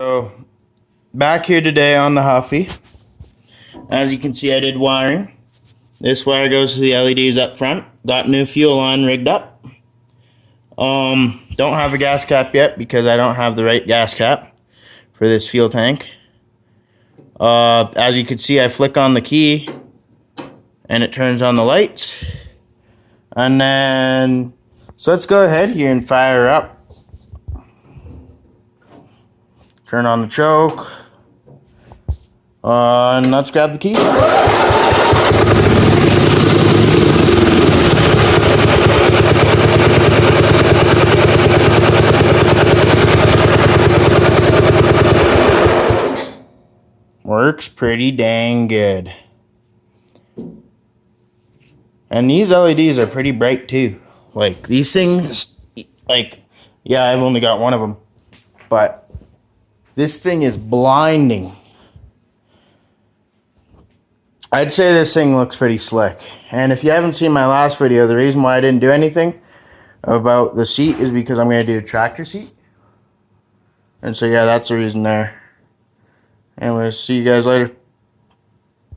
So back here today on the Huffy. As you can see, I did wiring. This wire goes to the LEDs up front. Got new fuel line rigged up. Don't have a gas cap yet because I don't have the right gas cap for this fuel tank. As you can see, I flick on the key and it turns on the lights. And then, so let's go ahead here and fire up. Turn on the choke. And let's grab the key. Works pretty dang good. And these LEDs are pretty bright too. Like these things, yeah, I've only got one of them, but this thing is blinding. I'd say this thing looks pretty slick. And if you haven't seen my last video, the reason why I didn't do anything about the seat is because I'm going to do a tractor seat. And so yeah, that's the reason there. Anyways, see you guys later.